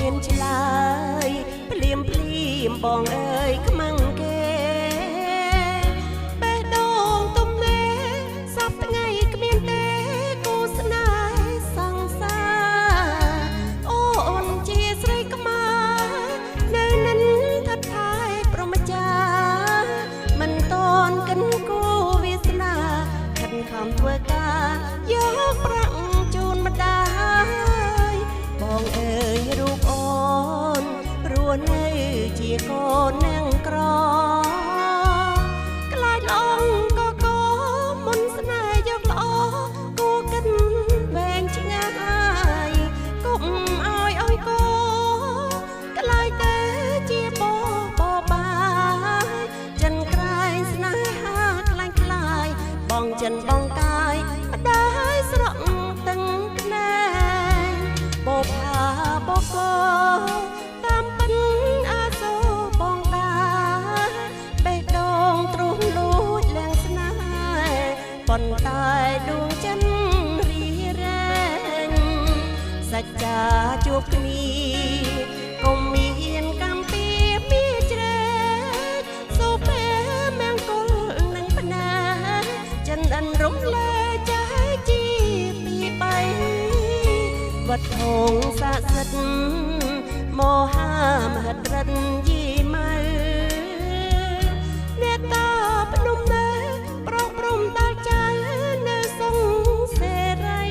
មានឆ្លើយភ្លាមភ្លាមបងអើយខ្មាំងគេបេះដូងទំនេរសពថ្ងៃគ្មានទេគូស្នេហ៍សង្សារអូនជាស្រីក្មានៅនឹងថថែព្រមចាមិនតនកិនគូវាសនាខិនខំធ្វើការយកប្រាក់ជូនម្ដាយបងអើយរូបអូនរស់នៅជាកូននាងក្រខ្លាចឡងក៏មុនស្នេហ៍យកល្អគូកិនវែងឆ្ងាយគុំឲ្យកូខ្លាចតែជាបបាយចិនក្រែងស្នេហាខ្លាញ់ខ្លាយបងចិនបងកាយម្ដាយស្រក់ទាំងភ្នែកបបហាបកតាមពិនអាសូរបងដែរបេះដូងទ្រុះលួចលៀងស្នេហ៍ប៉ុន្តែដួងចិនរីរែងសច្ចាជួបគ្នាកុំមានកម្មពីមានជ្រែកសូពេមង្គលនឹងផ្នែចិនអិនរំលែចែកជាពីបីវត្តហងស័ក្តិសិទ្ធិមហាមហិតរិទ្ធយីម៉ៅអ្នកតាភ្នំនេប្រងព្រំតាចៅនៅសងសេរី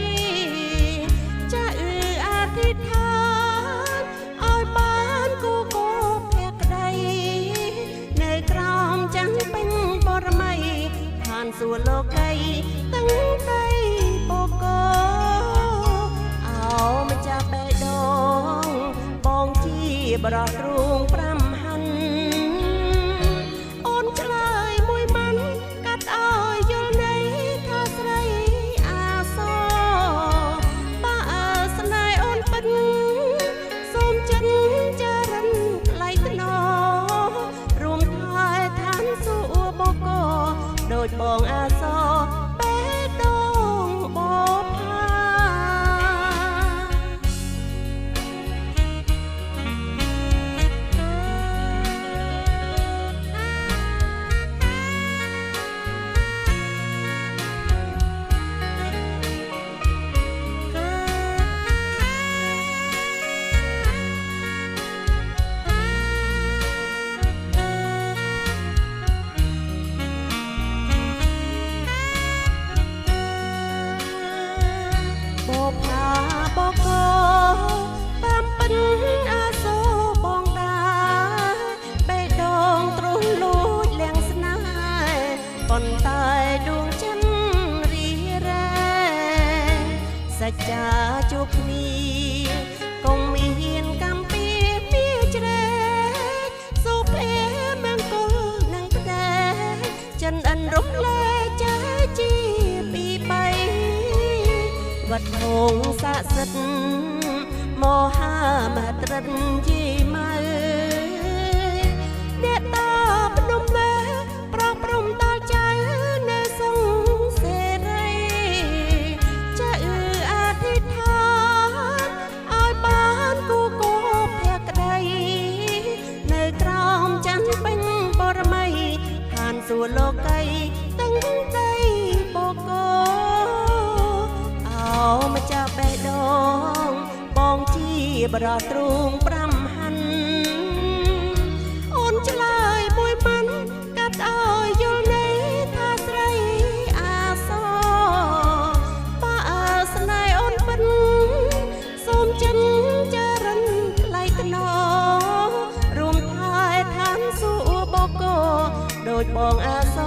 ចាអឺអធិដ្ឋានឲ្យបានគូគូភក្តីនៅក្រោមចាំងពេញបរមីឋានសួគ៌លោកីទាំងដីបកោអោម្ចាស់បេះដូងបងជាបរោះទ្រូង5ហាន់អូនឆ្លើយមួយម៉ាន់កាត់ឲ្យយល់ន័យថាស្រីអាសបើស្នេហ៍អូនពិតសូមចិនចារិនថ្លៃថ្នូររួមថែឋានសួគ៌បកោដូចបងអាសបេះដូងបផាបផាបកតាមពិនអាសូរបងដែរបេះដូងទ្រុះលួចលៀងស្នេហ៍ប៉ុន្តែដួងចិនរីរែងសច្ចាជួបគ្នាកុំមានកម្មពីមានជ្រែកសូពេមង្គលនឹងផ្ដែចិនអិនរំលែចែកជាពីបីវត្តហងស័ក្តិសិទ្ធិមហាមហិតរិទ្ធយីម៉ៅអ្នកតាភ្នំនេប្រងព្រំតាចៅនៅសងសេរីចាអឺអធិដ្ឋានឲ្យបានគូគូភក្តីនៅក្រោមច័ន្ទពេញបរមីឋានសួគ៌លោកីទាំងដីបកោអោម្ចាស់បេះដូងបងជាបរោះទ្រូង5ហាន់អូនឆ្លើយមួយម៉ាន់កាត់ឲ្យយល់ន័យថាស្រីអាសបើស្នេហ៍អូនពិនសូមចិនចារិនថ្លៃថ្នូររួមថែឋានសួគ៌បកោដូចបងអាស